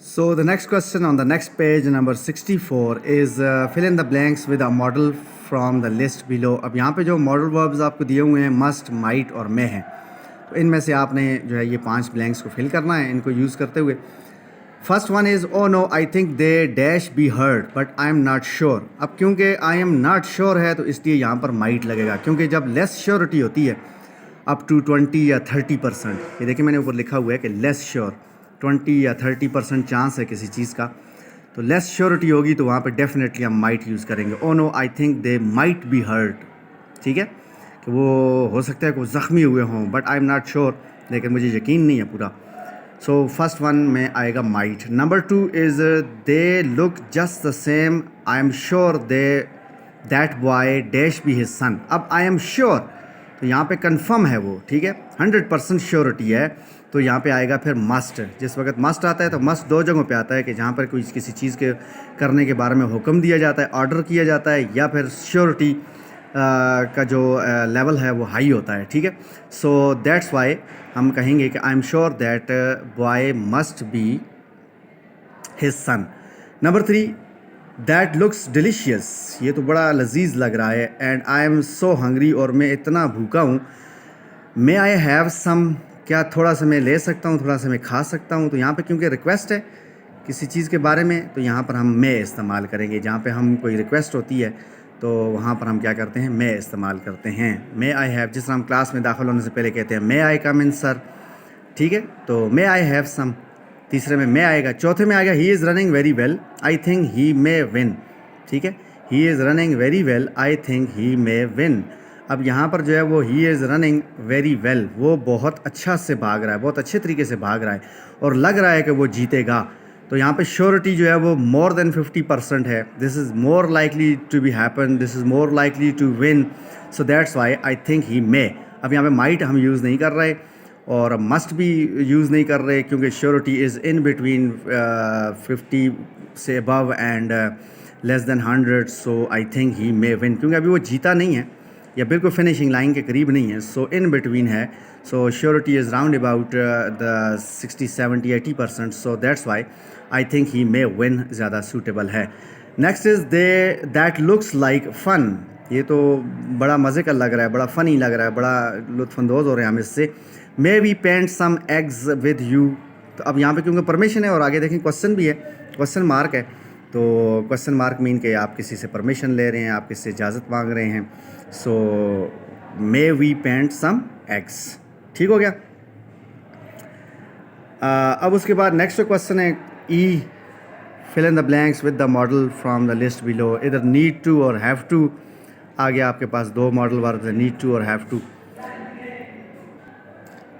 So the next question on the next page, number 64, is fill in the blanks with a model from the list below. अब यहाँ पे जो modal verbs आपको दिए हुए हैं मस्ट, माइट और मे हैं, तो इनमें से आपने जो है ये 5 ब्लैंक्स को फिल करना है इनको यूज़ करते हुए। First one is oh no I think they dash be heard but I am not sure. अब क्योंकि आई एम नॉट श्योर है तो इसलिए यहाँ पर माइट लगेगा, क्योंकि जब लेस श्योरिटी होती है अप टू 20 या 30%, ये देखिए मैंने ऊपर लिखा हुआ है कि लेस श्योर 20 या 30% चांस है किसी चीज़ का, तो लेस श्योरिटी होगी तो वहाँ पे डेफिनेटली हम माइट यूज़ करेंगे। Oh no I think they might be hurt, ठीक है, कि वो हो सकता है कि वो ज़ख्मी हुए हों, but I am not sure, लेकिन मुझे यकीन नहीं है पूरा। सो फर्स्ट वन में आएगा might. Number 2 is they look just the same, I am sure they that boy dash be his son. अब आई एम श्योर तो यहाँ पे कंफर्म है वो, ठीक है, 100% श्योरिटी है, तो यहाँ पे आएगा फिर मस्ट। जिस वक्त मस्ट आता है तो मस्ट 2 जगहों पे आता है कि जहाँ पर कोई किसी चीज़ के करने के बारे में हुक्म दिया जाता है, ऑर्डर किया जाता है, या फिर श्योरिटी का जो लेवल है वो हाई होता है, ठीक है। सो दैट्स वाई हम कहेंगे कि I am sure that boy must be his son. Number 3, that looks delicious, ये तो बड़ा लजीज लग रहा है, and I am so hungry, और मैं इतना भूखा हूँ। मे आई हैव सम, क्या थोड़ा सा मैं ले सकता हूँ, थोड़ा सा मैं खा सकता हूँ। तो यहाँ पे क्योंकि रिक्वेस्ट है किसी चीज़ के बारे में, तो यहाँ पर हम मे इस्तेमाल करेंगे। जहाँ पे हम कोई रिक्वेस्ट होती है तो वहाँ पर हम क्या करते हैं, मे इस्तेमाल करते हैं। मे आई हैव, जिस तरह हम क्लास में दाखिल होने से पहले कहते हैं मे आई कम इन सर, ठीक है, तो मे आई हैव सम। तीसरे में मे आएगा। चौथे में आएगा he is running very well, I think he may win, ठीक है, he is running very well, I think he may win. अब यहाँ पर जो है वो he is running very well, वो बहुत अच्छा से भाग रहा है, बहुत अच्छे तरीके से भाग रहा है और लग रहा है कि वो जीतेगा, तो यहाँ पे श्योरिटी जो है वो मोर देन 50% है। This is more likely to be happen, this is more likely to win, so that's why I think he may. अब यहाँ पे माइट हम यूज़ नहीं कर रहे और मस्ट भी यूज़ नहीं कर रहे, क्योंकि श्योरिटी इज़ इन बिटवीन 50 से above and less than 100, so I think he may win, क्योंकि अभी वो जीता नहीं है या बिल्कुल फिनिशिंग लाइन के करीब नहीं है, सो इन बिटवीन है, so surety is round about the 60, 70, 80%, so that's why I think he may win ज़्यादा सूटेबल है। Next is they that looks like fun, ये तो बड़ा मज़े का लग रहा है, बड़ा फ़नी लग रहा है, बड़ा लुत्फ़अंदोज़ हो रहे हैं हम इससे। May we paint some eggs with you, तो अब यहाँ पे क्योंकि परमिशन है और आगे देखें क्वेश्चन भी है, क्वेश्चन मार्क है, तो क्वेश्चन मार्क मीन के आप किसी से परमिशन ले रहे हैं, आप किसी से इजाज़त मांग रहे हैं। So may we paint some eggs, ठीक हो गया। अब उसके बाद नेक्स्ट क्वेश्चन है E, fill in the blanks with the modal from the list below. इधर नीड टू और हैव टू आ गया, आपके पास 2 मॉडल वर्ब है, नीड टू और हैव टू।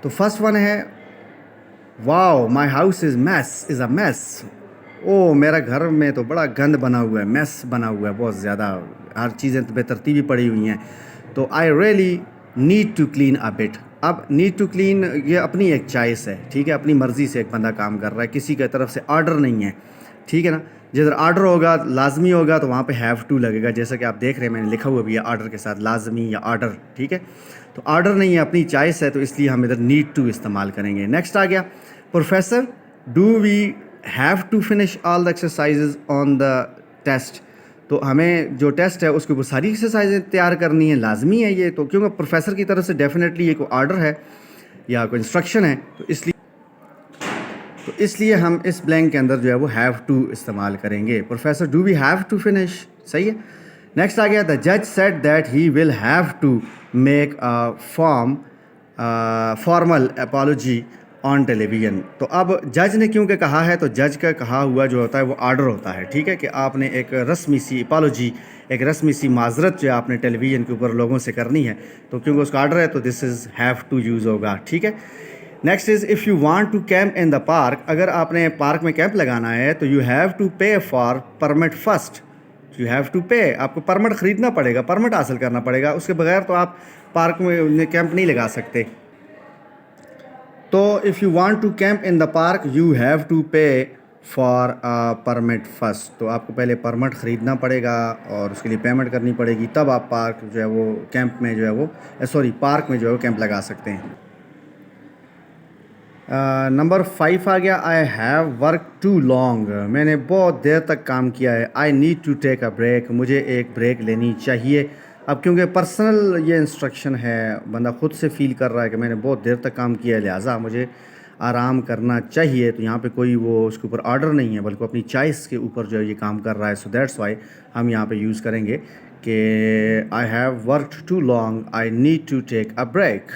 तो फर्स्ट वन है wow my house is mess, is a mess, ओ मेरा घर में तो बड़ा गंद बना हुआ है, मैस बना हुआ है, बहुत ज़्यादा, हर चीज़ें बेतरतीबी पड़ी हुई हैं, तो I really need to clean a bit. अब नीड टू क्लीन ये अपनी एक चॉइस है, ठीक है, अपनी मर्ज़ी से एक बंदा काम कर रहा है, किसी की तरफ से ऑर्डर नहीं है, ठीक है ना। जिधर ऑर्डर होगा लाजमी होगा तो वहाँ पे हैव टू लगेगा, जैसा कि आप देख रहे हैं मैंने लिखा हुआ भी है ऑर्डर के साथ, लाजमी या ऑर्डर, ठीक है, तो ऑर्डर नहीं है, अपनी चॉइस है, तो इसलिए हम इधर नीड टू इस्तेमाल करेंगे। नेक्स्ट आ गया professor, do we have to finish all the exercises on the test, तो हमें जो टेस्ट है उसके ऊपर सारी एक्सरसाइजें तैयार करनी है, लाजमी है ये, तो क्योंकि प्रोफेसर की तरफ से डेफिनेटली ये कोई ऑर्डर है या कोई इंस्ट्रक्शन है, तो इसलिए हम इस ब्लैंक के अंदर जो है वो हैव टू इस्तेमाल करेंगे। Professor do we have to finish, सही है। नेक्स्ट आ गया द जज said that he will have to make a formal apology on television, तो अब जज ने क्योंकि कहा है तो जज का कहा हुआ जो होता है वो ऑर्डर होता है, ठीक है, कि आपने एक रस्मी सी अपॉलॉजी, एक रस्मी सी माजरत जो आपने टेलीविज़न के ऊपर लोगों से करनी है, तो क्योंकि उसका ऑर्डर है तो this is have to use होगा, ठीक है। Next is if you want to camp in the park, अगर आपने पार्क में कैंप लगाना है तो you have to pay for permit first, you have to pay, आपको परमिट ख़रीदना पड़ेगा, परमिट हासिल करना पड़ेगा, उसके बगैर तो आप पार्क में कैंप नहीं लगा सकते। तो if you want to camp in the park you have to pay for permit first, तो आपको पहले परमिट ख़रीदना पड़ेगा और उसके लिए पेमेंट करनी पड़ेगी, तब आप पार्क जो है वो कैंप में जो है वो पार्क में जो है वो कैंप लगा सकते हैं। नंबर 5 आ गया, I have work too long, मैंने बहुत देर तक काम किया है। I need to take a break, मुझे एक ब्रेक लेनी चाहिए। अब क्योंकि पर्सनल ये इंस्ट्रक्शन है, बंदा खुद से फील कर रहा है कि मैंने बहुत देर तक काम किया है, लिहाजा मुझे आराम करना चाहिए। तो यहाँ पे कोई वो उसके ऊपर ऑर्डर नहीं है, बल्कि अपनी चॉइस के ऊपर जो है ये काम कर रहा है। सो दैट्स वाई हम यहाँ पे यूज़ करेंगे कि I have worked too long, I need to take a break.